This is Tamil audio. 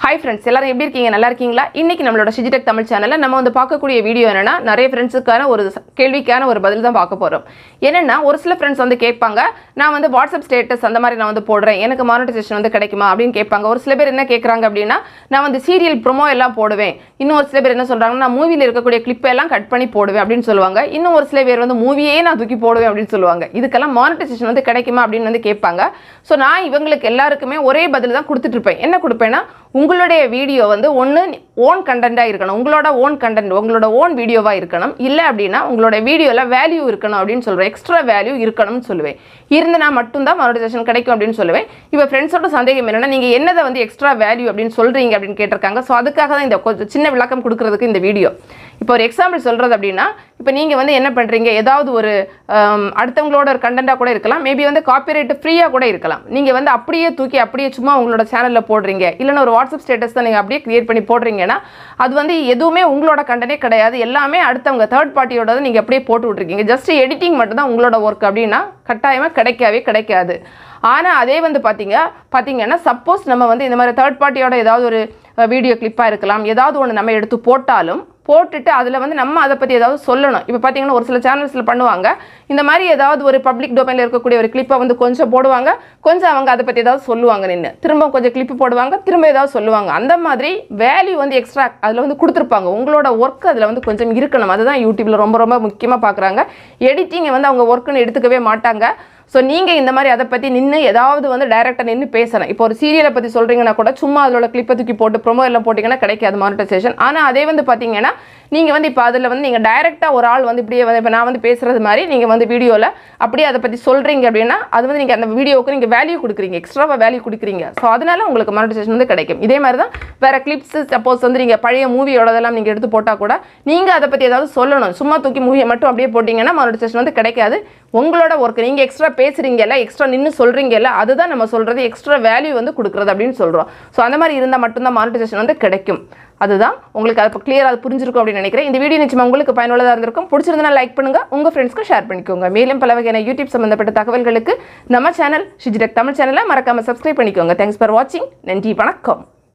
ஹாய் ஃப்ரெண்ட்ஸ், எல்லாரும் எப்படி இருக்கீங்க? நல்லா இருக்கீங்களா? இன்னைக்கு நம்மளோட ஷிஜி டெக் தமிழ் சேனலில் நம்ம வந்து பார்க்கக்கூடிய வீடியோ என்னன்னா, நிறைய ஃப்ரெண்ட்ஸுக்கான ஒரு கேள்விக்கான ஒரு பதில் தான் பார்க்க போகிறோம். என்னென்னா, ஒரு சில ஃப்ரெண்ட்ஸ் வந்து கேட்பாங்க, நான் வந்து வாட்ஸ்அப் ஸ்டேட்டஸ் அந்த மாதிரி நான் வந்து போடுறேன், எனக்கு மானிட்டைசேஷன் வந்து கிடைக்குமா அப்படின்னு கேட்பாங்க. ஒரு சில பேர் என்ன கேட்குறாங்க அப்படின்னா, நான் வந்து சீரியல் ப்ரோமோ எல்லாம் போடுவேன். இன்னும் ஒரு சில பேர் என்ன சொல்கிறாங்கன்னா, நான் மூவியில் இருக்கக்கூடிய கிளிப்பை எல்லாம் கட் பண்ணி போடுவேன் அப்படின்னு சொல்லுவாங்க. இன்னும் ஒரு சில பேர் வந்து மூவியே நான் தூக்கி போடுவேன் அப்படின்னு சொல்லுவாங்க. இதுக்கெல்லாம் மானிட்டைசேஷன் வந்து கிடைக்குமா அப்படின்னு வந்து கேட்பாங்க. ஸோ நான் இவங்களுக்கு எல்லாருக்குமே ஒரே பதில் தான் கொடுத்துட்டு இருப்பேன். என்ன கொடுப்பேன்னா, உங்களுடைய வீடியோ வந்து ஒன்று ஓன் கண்டென்ட்டாக இருக்கணும், உங்களோட ஓன் கண்டென்ட், உங்களோட ஓன் வீடியோவாக இருக்கணும். இல்லை அப்படின்னா உங்களோட வீடியோவில் வேல்யூ இருக்கணும் அப்படின்னு சொல்லுவேன், எக்ஸ்ட்ரா வேல்யூ இருக்கணும்னு சொல்லுவேன். இருந்துனா மட்டும்தான் மானிட்டைசேஷன் கிடைக்கும் அப்படின்னு சொல்லுவேன். இப்போ ஃப்ரெண்ட்ஸோட சந்தேகம் என்னென்னா, நீங்கள் என்னதை வந்து எக்ஸ்ட்ரா வேல்யூ அப்படின்னு சொல்கிறீங்க அப்படின்னு கேட்டிருக்காங்க. ஸோ அதுக்காக தான் இந்த கொஞ்சம் சின்ன விளக்கம் கொடுக்குறதுக்கு இந்த வீடியோ. இப்போ ஒரு எக்ஸாம்பிள் சொல்கிறது அப்படின்னா, இப்போ நீங்கள் வந்து என்ன பண்ணுறீங்க, ஏதாவது ஒரு அடுத்தவங்களோட ஒரு கண்டென்ட்டாக கூட இருக்கலாம், மேபி வந்து காப்பிரைட் ஃப்ரீயாக கூட இருக்கலாம். நீங்கள் வந்து அப்படியே தூக்கி அப்படியே சும்மா உங்களோட சேனலில் போடுறீங்க, இல்லைன்னா ஒரு வாட்ஸ்அப் ஸ்டேட்டஸ் தான் நீங்கள் அப்படியே கிரியேட் பண்ணி போடுறீங்கன்னா, அது வந்து எதுவுமே உங்களோட கண்டென்ட்டே கிடையாது, எல்லாமே அடுத்தவங்க தேர்ட் பார்ட்டியோட நீங்கள் அப்படியே போட்டு விட்ருக்கீங்க. ஜஸ்ட் எடிட்டிங் மட்டும் தான் உங்களோட ஒர்க் அப்படின்னா கட்டாயமாக கிடைக்காது. ஆனால் அதே வந்து பார்த்தீங்கன்னா சப்போஸ் நம்ம வந்து இந்த மாதிரி தேர்ட் பார்ட்டியோட ஏதாவது ஒரு வீடியோ கிளிப்பாக இருக்கலாம், ஏதாவது ஒன்று நம்ம எடுத்து போட்டுட்டு அதில் வந்து நம்ம அதை பற்றி ஏதாவது சொல்லணும். இப்போ பார்த்தீங்கன்னா ஒரு சில சேனல்ஸில் பண்ணுவாங்க, இந்த மாதிரி ஏதாவது ஒரு பப்ளிக் டொமைனில் இருக்கக்கூடிய ஒரு கிளிப்பை வந்து கொஞ்சம் போடுவாங்க, கொஞ்சம் அவங்க அதை பற்றி ஏதாவது சொல்லுவாங்க, திரும்ப கொஞ்சம் கிளிப்பு போடுவாங்க, திரும்ப ஏதாவது சொல்லுவாங்க. அந்த மாதிரி வேல்யூ வந்து எக்ஸ்ட்ரா அதில் வந்து கொடுத்துருப்பாங்க. உங்களோட ஒர்க் அதில் வந்து கொஞ்சம் இருக்கணும். அதுதான் யூடியூப்பில் ரொம்ப ரொம்ப முக்கியமாக பார்க்குறாங்க. எடிட்டிங்கை வந்து அவங்க ஒர்க்குன்னு எடுத்துக்கவே மாட்டாங்க. ஸோ நீங்கள் இந்த மாதிரி அதை பற்றி நின்று ஏதாவது வந்து டைரெக்டாக நின்று பேசணும். இப்போ ஒரு சீரியலை பற்றி சொல்கிறீங்கன்னா கூட சும்மா அதோட கிளிப்பை தூக்கி போட்டு ப்ரோமோ எல்லாம் போட்டிங்கன்னா கிடைக்காது மானிட்டைசேஷன். ஆனால் அதே வந்து பார்த்தீங்கன்னா நீங்கள் வந்து இப்போ அதில் வந்து நீங்கள் டைரெக்டாக ஒரு ஆள் வந்து இப்படியே வந்து இப்போ நான் வந்து பேசுகிறது மாதிரி நீங்கள் வந்து வீடியோவில் அப்படியே அதை பற்றி சொல்கிறீங்க அப்படின்னா, அது வந்து நீங்கள் அந்த வீடியோவுக்கு நீங்கள் வேல்யூ கொடுக்குறீங்க, எக்ஸ்ட்ராவாக வேல்யூ கொடுக்குறீங்க. ஸோ அதனால உங்களுக்கு மானிட்டைசேஷன் வந்து கிடைக்கும். இதே மாதிரி தான் வேறு கிளிப்ஸ், சப்போஸ் வந்து நீங்கள் பழைய மூவியோடதெல்லாம் நீங்கள் எடுத்து போட்டால் கூட நீங்கள் அதை பற்றி ஏதாவது சொல்லணும். சும்மா தூக்கி மூவியை மட்டும் அப்படியே போட்டிங்கன்னா மானிட்டைசேஷன் வந்து கிடைக்காது. உங்களோட ஒர்க் நீங்கள் எக்ஸ்ட்ரா பேசுகிறீங்கல்ல, எக்ஸ்ட்ரா நின்று சொல்கிறீங்கல்ல, அதுதான் நம்ம சொல்கிறது எக்ஸ்ட்ரா வேல்யூ வந்து கொடுக்குறது அப்படின்னு சொல்கிறோம். ஸோ அந்த மாதிரி இருந்தால் மட்டும்தான் மானிட்டைசேஷன் வந்து கிடைக்கும். அதுதான் உங்களுக்கு அதை கிளியராக அது புரிஞ்சிருக்கும் அப்படின்னு நினைக்கிறேன். இந்த வீடியோ நிச்சயமாக உங்களுக்கு பயனுள்ளதாக இருந்திருக்கும். பிடிச்சிருந்தா லைக் பண்ணுங்கள், உங்கள் ஃப்ரெண்ட்ஸ்க்கு ஷேர் பண்ணிக்கோங்க. மேலும் பல வகையான யூடியூப் சம்மந்தப்பட்ட தகவல்களுக்கு நம்ம சேனல் ஷிஜி டெக் தமிழ் சேனலை மறக்காமல் சப்ஸ்கிரைப் பண்ணிக்கோங்க. தேங்க்ஸ் ஃபார் வாட்சிங். நன்றி, வணக்கம்.